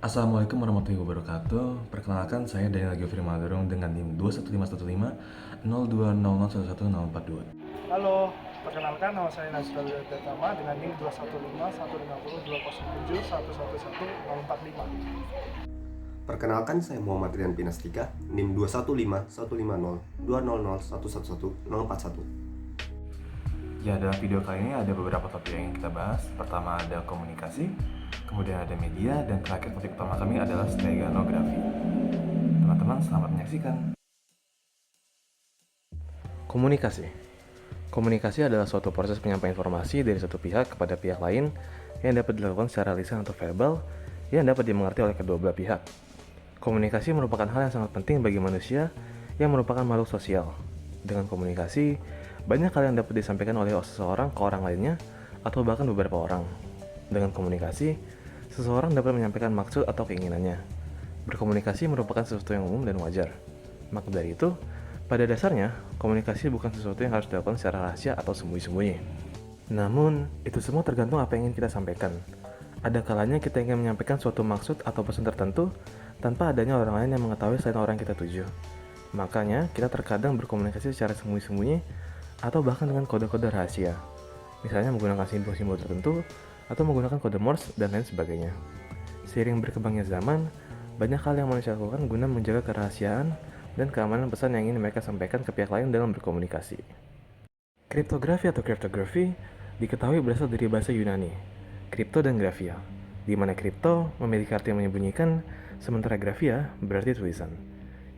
Assalamualaikum warahmatullahi wabarakatuh. Perkenalkan, saya Daniel Giovanni Malderong dengan NIM 21515 0200111042. Halo, perkenalkan nama saya Nasrul Datama dengan NIM 215150207111045. Perkenalkan, saya Muhammad Rian Pinastika, NIM 215150200111041. Ya, dalam video kali ini ada beberapa topik yang ingin kita bahas. Pertama ada komunikasi, kemudian ada media, dan terakhir topik utama kami adalah steganografi. Teman-teman, selamat menyaksikan. Komunikasi. Komunikasi adalah suatu proses penyampaian informasi dari satu pihak kepada pihak lain yang dapat dilakukan secara lisan atau verbal yang dapat dimengerti oleh kedua belah pihak. Komunikasi merupakan hal yang sangat penting bagi manusia yang merupakan makhluk sosial. Dengan komunikasi, banyak hal yang dapat disampaikan oleh seseorang ke orang lainnya atau bahkan beberapa orang. Dengan komunikasi, seseorang dapat menyampaikan maksud atau keinginannya. Berkomunikasi merupakan sesuatu yang umum dan wajar. Maka dari itu, pada dasarnya, komunikasi bukan sesuatu yang harus dilakukan secara rahasia atau sembunyi-sembunyi. Namun, itu semua tergantung apa yang ingin kita sampaikan. Ada kalanya kita ingin menyampaikan suatu maksud atau pesan tertentu tanpa adanya orang lain yang mengetahui selain orang yang kita tuju. Makanya, kita terkadang berkomunikasi secara sembunyi-sembunyi atau bahkan dengan kode-kode rahasia. Misalnya menggunakan simbol-simbol tertentu atau menggunakan kode Morse dan lain sebagainya. Seiring berkembangnya zaman, banyak hal yang manusia lakukan guna menjaga kerahasiaan dan keamanan pesan yang ingin mereka sampaikan ke pihak lain dalam berkomunikasi. Kriptografi atau cryptography diketahui berasal dari bahasa Yunani, kripto dan grafia, di mana kripto memiliki arti yang menyembunyikan, sementara grafia berarti tulisan.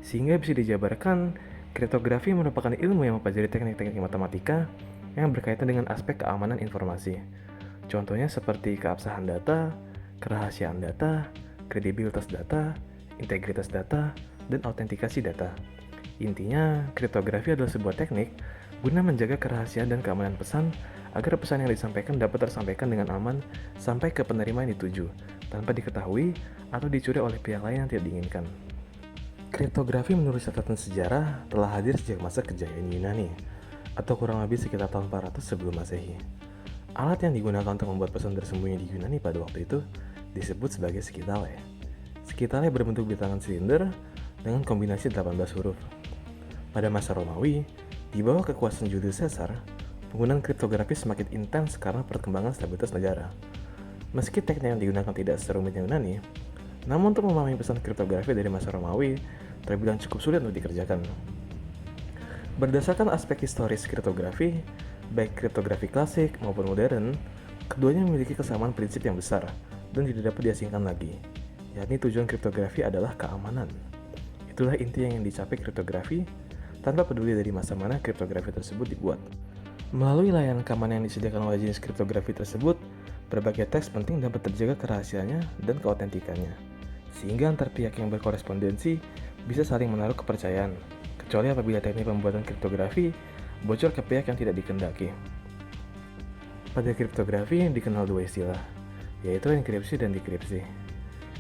Sehingga bisa dijabarkan, kriptografi merupakan ilmu yang mempelajari teknik-teknik matematika yang berkaitan dengan aspek keamanan informasi. Contohnya seperti keabsahan data, kerahasiaan data, kredibilitas data, integritas data, dan autentikasi data. Intinya, kriptografi adalah sebuah teknik guna menjaga kerahasiaan dan keamanan pesan agar pesan yang disampaikan dapat tersampaikan dengan aman sampai ke penerima yang dituju, tanpa diketahui atau dicuri oleh pihak lain yang tidak diinginkan. Kriptografi menurut catatan sejarah telah hadir sejak masa kejayaan Yunani, atau kurang lebih sekitar tahun 400 sebelum Masehi. Alat yang digunakan untuk membuat pesan tersembunyi di Yunani pada waktu itu disebut sebagai skitale. Skitale berbentuk bilangan silinder dengan kombinasi 18 huruf. Pada masa Romawi, di bawah kekuasaan Julius Caesar, penggunaan kriptografi semakin intens karena perkembangan stabilitas negara. Meski teknik yang digunakan tidak serumit Yunani, namun untuk memahami pesan kriptografi dari masa Romawi terbilang cukup sulit untuk dikerjakan. Berdasarkan aspek historis kriptografi, baik kriptografi klasik maupun modern, keduanya memiliki kesamaan prinsip yang besar dan tidak dapat diasingkan lagi, yakni tujuan kriptografi adalah keamanan. Itulah inti yang dicapai kriptografi, tanpa peduli dari masa mana kriptografi tersebut dibuat. Melalui layanan keamanan yang disediakan oleh jenis kriptografi tersebut, berbagai teks penting dapat terjaga kerahasiaannya dan keautentikannya, sehingga antar pihak yang berkorespondensi bisa saling menaruh kepercayaan, kecuali apabila teknik pembuatan kriptografi bocor ke pihak yang tidak dikehendaki. Pada kriptografi dikenal dua istilah, yaitu enkripsi dan dekripsi.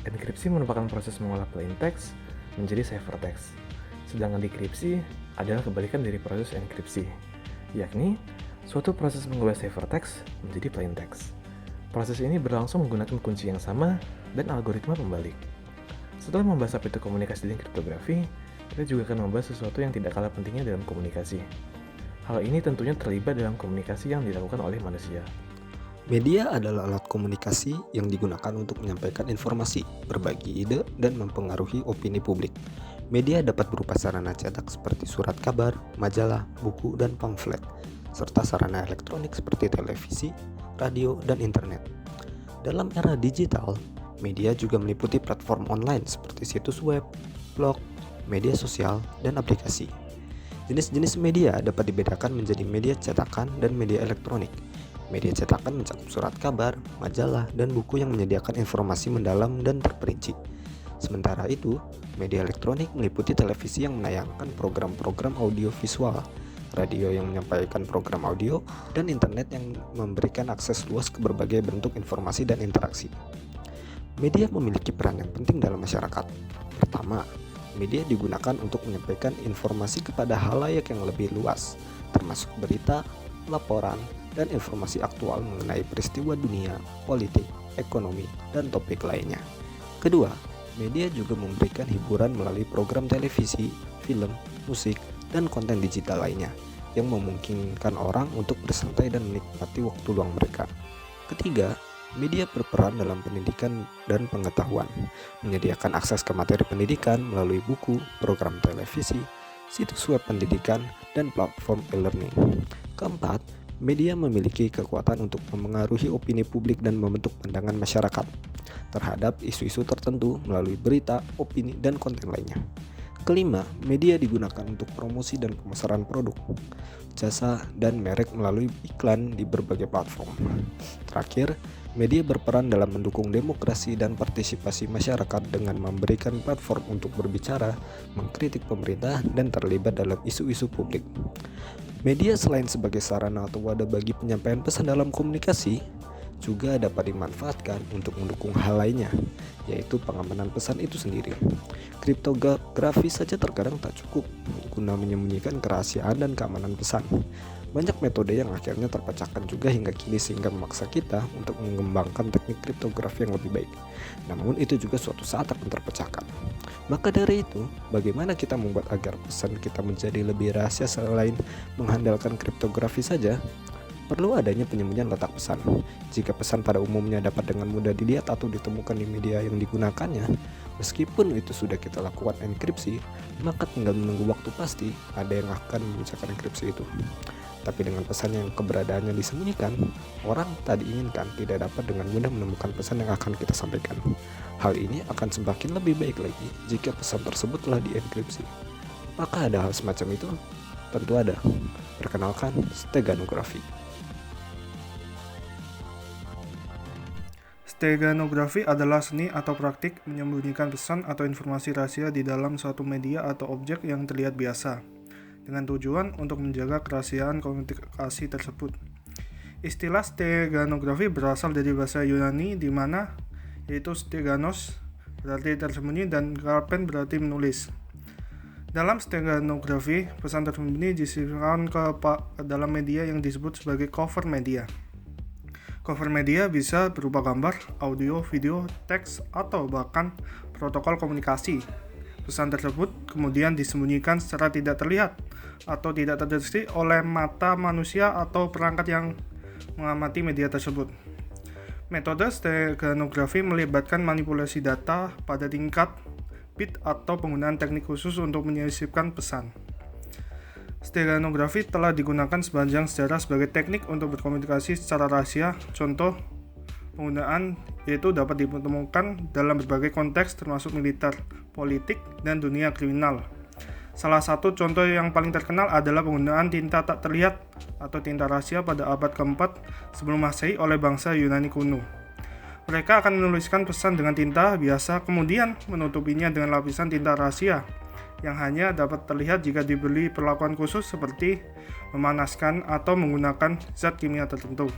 Enkripsi merupakan proses mengolah plain text menjadi ciphertext, sedangkan dekripsi adalah kebalikan dari proses enkripsi, yakni suatu proses mengubah ciphertext menjadi plain text. Proses ini berlangsung menggunakan kunci yang sama dan algoritma pembalik. Setelah membahas apa itu komunikasi dan kriptografi, kita juga akan membahas sesuatu yang tidak kalah pentingnya dalam komunikasi. Hal ini tentunya terlibat dalam komunikasi yang dilakukan oleh manusia. Media adalah alat komunikasi yang digunakan untuk menyampaikan informasi, berbagi ide, dan mempengaruhi opini publik. Media dapat berupa sarana cetak seperti surat kabar, majalah, buku, dan pamflet, serta sarana elektronik seperti televisi, radio, dan internet. Dalam era digital, media juga meliputi platform online seperti situs web, blog, media sosial, dan aplikasi. Jenis-jenis media dapat dibedakan menjadi media cetakan dan media elektronik. Media cetakan mencakup surat kabar, majalah, dan buku yang menyediakan informasi mendalam dan terperinci. Sementara itu, media elektronik meliputi televisi yang menayangkan program-program audio visual, radio yang menyampaikan program audio, dan internet yang memberikan akses luas ke berbagai bentuk informasi dan interaksi. Media memiliki peran yang penting dalam masyarakat. Pertama, media digunakan untuk menyampaikan informasi kepada halayak yang lebih luas, termasuk berita, laporan, dan informasi aktual mengenai peristiwa dunia, politik, ekonomi, dan topik lainnya. Kedua, media juga memberikan hiburan melalui program televisi, film, musik, dan konten digital lainnya yang memungkinkan orang untuk bersantai dan menikmati waktu luang mereka. Ketiga, media berperan dalam pendidikan dan pengetahuan, menyediakan akses ke materi pendidikan melalui buku, program televisi, situs web pendidikan, dan platform e-learning. Keempat, media memiliki kekuatan untuk memengaruhi opini publik dan membentuk pandangan masyarakat terhadap isu-isu tertentu melalui berita, opini, dan konten lainnya. Kelima, media digunakan untuk promosi dan pemasaran produk, jasa, dan merek melalui iklan di berbagai platform. Terakhir, media berperan dalam mendukung demokrasi dan partisipasi masyarakat dengan memberikan platform untuk berbicara, mengkritik pemerintah, dan terlibat dalam isu-isu publik. Media selain sebagai sarana atau wadah bagi penyampaian pesan dalam komunikasi, juga dapat dimanfaatkan untuk mendukung hal lainnya, yaitu pengamanan pesan itu sendiri. Kriptografi saja terkadang tak cukup guna menyembunyikan kerahasiaan dan keamanan pesan. Banyak metode yang akhirnya terpecahkan juga hingga kini sehingga memaksa kita untuk mengembangkan teknik kriptografi yang lebih baik. Namun itu juga suatu saat akan terpecahkan. Maka dari itu, bagaimana kita membuat agar pesan kita menjadi lebih rahasia selain mengandalkan kriptografi saja? Perlu adanya penyembunyian letak pesan. Jika pesan pada umumnya dapat dengan mudah dilihat atau ditemukan di media yang digunakannya, meskipun itu sudah kita lakukan enkripsi, maka tinggal menunggu waktu pasti ada yang akan memecahkan enkripsi itu. Tapi dengan pesan yang keberadaannya disembunyikan, orang tak diinginkan tidak dapat dengan mudah menemukan pesan yang akan kita sampaikan. Hal ini akan semakin lebih baik lagi jika pesan tersebut telah dienkripsi. Maka ada hal semacam itu? Tentu ada. Perkenalkan, steganografi. Steganografi adalah seni atau praktik menyembunyikan pesan atau informasi rahasia di dalam suatu media atau objek yang terlihat biasa, dengan tujuan untuk menjaga kerahasiaan komunikasi tersebut. Istilah steganografi berasal dari bahasa Yunani di mana yaitu steganos berarti tersembunyi dan graphen berarti menulis. Dalam steganografi, pesan tersembunyi disimpan ke dalam media yang disebut sebagai cover media. Cover media bisa berupa gambar, audio, video, teks, atau bahkan protokol komunikasi. Pesan tersebut kemudian disembunyikan secara tidak terlihat atau tidak terdeteksi oleh mata manusia atau perangkat yang mengamati media tersebut. Metode steganografi melibatkan manipulasi data pada tingkat bit atau penggunaan teknik khusus untuk menyisipkan pesan. Steganografi telah digunakan sepanjang sejarah sebagai teknik untuk berkomunikasi secara rahasia. Contoh penggunaan yaitu dapat ditemukan dalam berbagai konteks termasuk militer, politik, dan dunia kriminal. Salah satu contoh yang paling terkenal adalah penggunaan tinta tak terlihat atau tinta rahasia pada abad keempat sebelum Masehi oleh bangsa Yunani kuno. Mereka akan menuliskan pesan dengan tinta biasa, kemudian menutupinya dengan lapisan tinta rahasia yang hanya dapat terlihat jika diberi perlakuan khusus seperti memanaskan atau menggunakan zat kimia tertentu.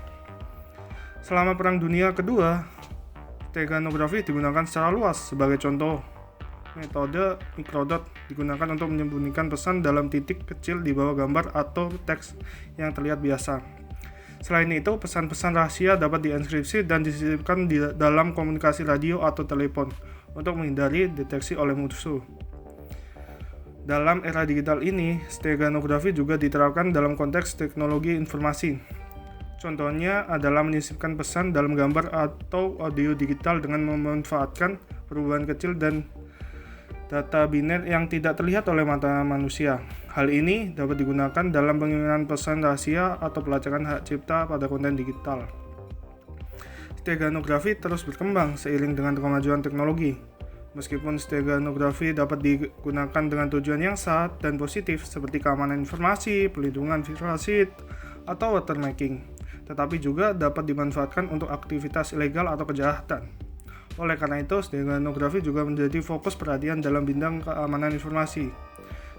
Selama Perang Dunia Kedua, steganografi digunakan secara luas. Sebagai contoh, metode microdot digunakan untuk menyembunyikan pesan dalam titik kecil di bawah gambar atau teks yang terlihat biasa. Selain itu, pesan-pesan rahasia dapat dienkripsi dan disisipkan di dalam komunikasi radio atau telepon untuk menghindari deteksi oleh musuh. Dalam era digital ini, steganografi juga diterapkan dalam konteks teknologi informasi. Contohnya adalah menyisipkan pesan dalam gambar atau audio digital dengan memanfaatkan perubahan kecil dan data biner yang tidak terlihat oleh mata manusia. Hal ini dapat digunakan dalam pengiriman pesan rahasia atau pelacakan hak cipta pada konten digital. Steganografi terus berkembang seiring dengan kemajuan teknologi. Meskipun steganografi dapat digunakan dengan tujuan yang sah dan positif seperti keamanan informasi, pelindungan privasi, atau watermarking, tetapi juga dapat dimanfaatkan untuk aktivitas ilegal atau kejahatan. Oleh karena itu, steganografi juga menjadi fokus perhatian dalam bidang keamanan informasi.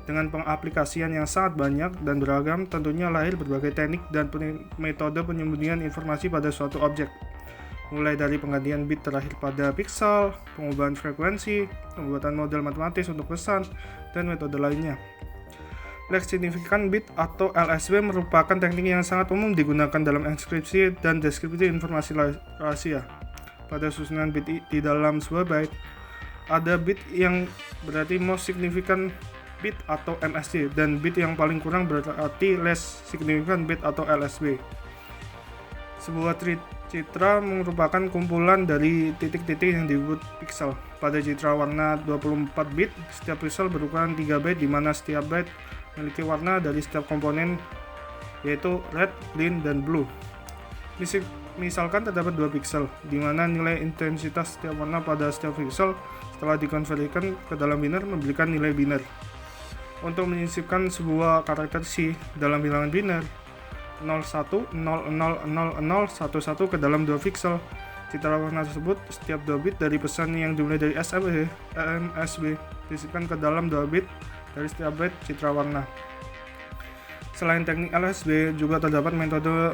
Dengan pengaplikasian yang sangat banyak dan beragam, tentunya lahir berbagai teknik dan metode penyembunyian informasi pada suatu objek. Mulai dari penggantian bit terakhir pada piksel, pengubahan frekuensi, pembuatan model matematis untuk pesan, dan metode lainnya. Lex Significant Bit atau LSB merupakan teknik yang sangat umum digunakan dalam enkripsi dan deskripsi informasi rahasia. Pada susunan bit di dalam sebuah byte, ada bit yang berarti most significant bit atau MSB, dan bit yang paling kurang berarti less significant bit atau LSB. Sebuah citra merupakan kumpulan dari titik-titik yang disebut pixel. Pada citra warna 24 bit, setiap pixel berukuran 3 byte, di mana setiap byte memiliki warna dari setiap komponen, yaitu red, green, dan blue. Misalkan terdapat 2 pixel, di mana nilai intensitas setiap warna pada setiap pixel setelah dikonversikan ke dalam biner memberikan nilai biner. Untuk menyisipkan sebuah karakter C dalam bilangan biner 01, 00, 00, 11 ke dalam 2 pixel, citra warna tersebut setiap 2 bit dari pesan yang dimulai dari MSB disisipkan ke dalam 2 bit dari setiap byte citra warna. Selain teknik LSB, juga terdapat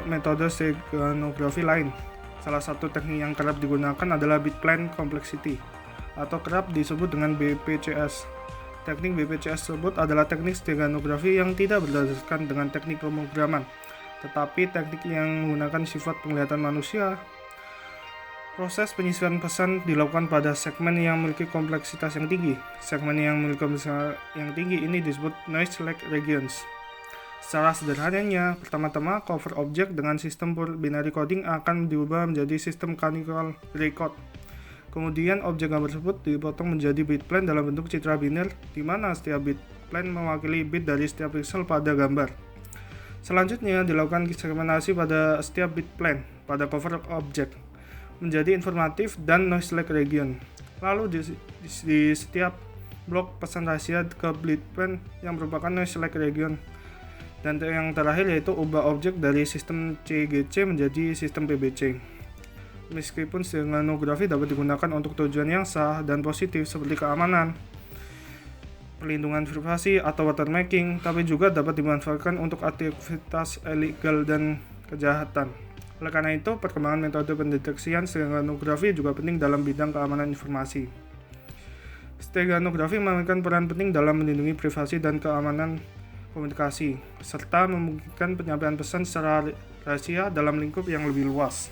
metode steganografi lain. Salah satu teknik yang kerap digunakan adalah bitplane complexity, atau kerap disebut dengan BPCS. Teknik BPCS tersebut adalah teknik steganografi yang tidak berdasarkan dengan teknik pemrograman, tetapi teknik yang menggunakan sifat penglihatan manusia. Proses penyisipan pesan dilakukan pada segmen yang memiliki kompleksitas yang tinggi. Segmen yang memiliki kompleksitas yang tinggi ini disebut noise-like regions. Secara sederhananya, pertama-tama cover object dengan sistem binary coding akan diubah menjadi sistem canonical record. Kemudian objek gambar tersebut dipotong menjadi bitplane dalam bentuk citra biner, di mana setiap bitplane mewakili bit dari setiap pixel pada gambar. Selanjutnya dilakukan segmentasi pada setiap bitplane pada cover object menjadi informatif dan noise-like region. Lalu di setiap blok pesan rahasia ke bitplane yang merupakan noise-like region. Dan yang terakhir yaitu ubah objek dari sistem CGC menjadi sistem PBC. Meskipun steganografi dapat digunakan untuk tujuan yang sah dan positif seperti keamanan, perlindungan privasi, atau watermarking, tapi juga dapat dimanfaatkan untuk aktivitas ilegal dan kejahatan. Oleh karena itu, perkembangan metode pendeteksian steganografi juga penting dalam bidang keamanan informasi. Steganografi memainkan peran penting dalam melindungi privasi dan keamanan komunikasi, serta memungkinkan penyampaian pesan secara rahasia dalam lingkup yang lebih luas.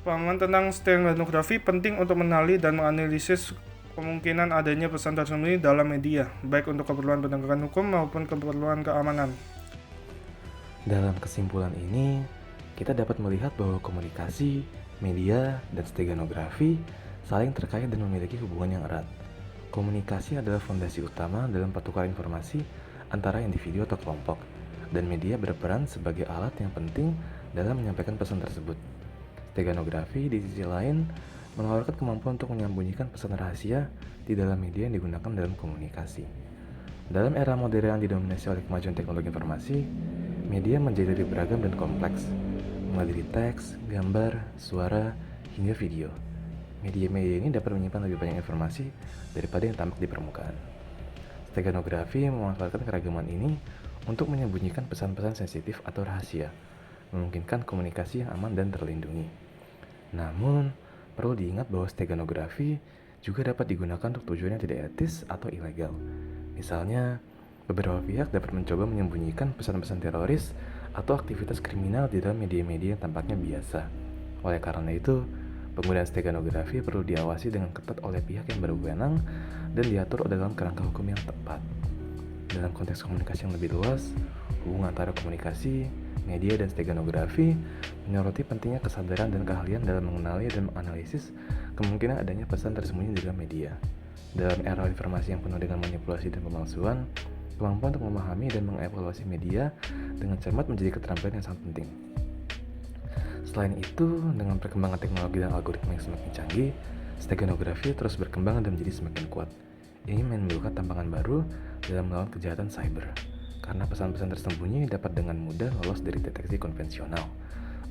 Pemahaman tentang steganografi penting untuk mengenali dan menganalisis kemungkinan adanya pesan tersembunyi dalam media, baik untuk keperluan penegakan hukum maupun keperluan keamanan. Dalam kesimpulan ini, kita dapat melihat bahwa komunikasi, media, dan steganografi saling terkait dan memiliki hubungan yang erat. Komunikasi adalah fondasi utama dalam pertukaran informasi antara individu atau kelompok, dan media berperan sebagai alat yang penting dalam menyampaikan pesan tersebut. Steganografi di sisi lain menawarkan kemampuan untuk menyembunyikan pesan rahasia di dalam media yang digunakan dalam komunikasi. Dalam era modern yang didominasi oleh kemajuan teknologi informasi, media menjadi lebih beragam dan kompleks, mulai dari teks, gambar, suara, hingga video. Media-media ini dapat menyimpan lebih banyak informasi daripada yang tampak di permukaan. Steganografi memanfaatkan keragaman ini untuk menyembunyikan pesan-pesan sensitif atau rahasia, memungkinkan komunikasi yang aman dan terlindungi. Namun, perlu diingat bahwa steganografi juga dapat digunakan untuk tujuan yang tidak etis atau ilegal. Misalnya, beberapa pihak dapat mencoba menyembunyikan pesan-pesan teroris atau aktivitas kriminal di dalam media-media yang tampaknya biasa. Oleh karena itu, penggunaan steganografi perlu diawasi dengan ketat oleh pihak yang berwenang dan diatur dalam kerangka hukum yang tepat. Dalam konteks komunikasi yang lebih luas, hubungan antara komunikasi, media, dan steganografi menyoroti pentingnya kesadaran dan keahlian dalam mengenali dan menganalisis kemungkinan adanya pesan tersembunyi di dalam media. Dalam era informasi yang penuh dengan manipulasi dan pemalsuan, kemampuan untuk memahami dan mengevaluasi media dengan cermat menjadi keterampilan yang sangat penting. Selain itu, dengan perkembangan teknologi dan algoritma yang semakin canggih, steganografi terus berkembang dan menjadi semakin kuat. Ini menimbulkan tantangan baru dalam melawan kejahatan cyber, karena pesan-pesan tersembunyi dapat dengan mudah lolos dari deteksi konvensional.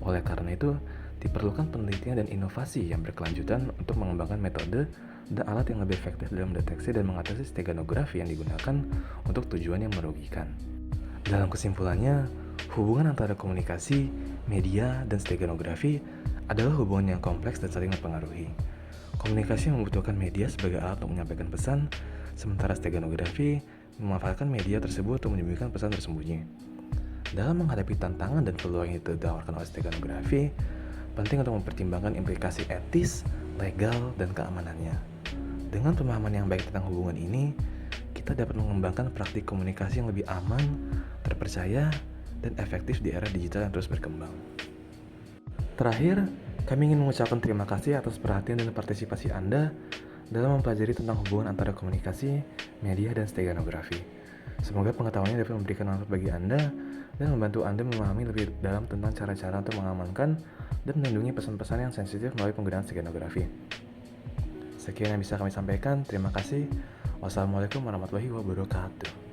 Oleh karena itu, diperlukan penelitian dan inovasi yang berkelanjutan untuk mengembangkan metode dan alat yang lebih efektif dalam mendeteksi dan mengatasi steganografi yang digunakan untuk tujuan yang merugikan. Dalam kesimpulannya, hubungan antara komunikasi, media, dan steganografi adalah hubungan yang kompleks dan saling mempengaruhi. Komunikasi membutuhkan media sebagai alat untuk menyampaikan pesan, sementara steganografi memanfaatkan media tersebut untuk menyembunyikan pesan tersembunyi. Dalam menghadapi tantangan dan peluang yang ditawarkan oleh steganografi, penting untuk mempertimbangkan implikasi etis, legal, dan keamanannya. Dengan pemahaman yang baik tentang hubungan ini, kita dapat mengembangkan praktik komunikasi yang lebih aman, terpercaya, dan efektif di era digital yang terus berkembang. Terakhir, kami ingin mengucapkan terima kasih atas perhatian dan partisipasi Anda dalam mempelajari tentang hubungan antara komunikasi, media, dan steganografi. Semoga pengetahuannya dapat memberikan manfaat bagi Anda dan membantu Anda memahami lebih dalam tentang cara-cara untuk mengamankan dan melindungi pesan-pesan yang sensitif melalui penggunaan steganografi. Sekian yang bisa kami sampaikan. Terima kasih. Wassalamualaikum warahmatullahi wabarakatuh.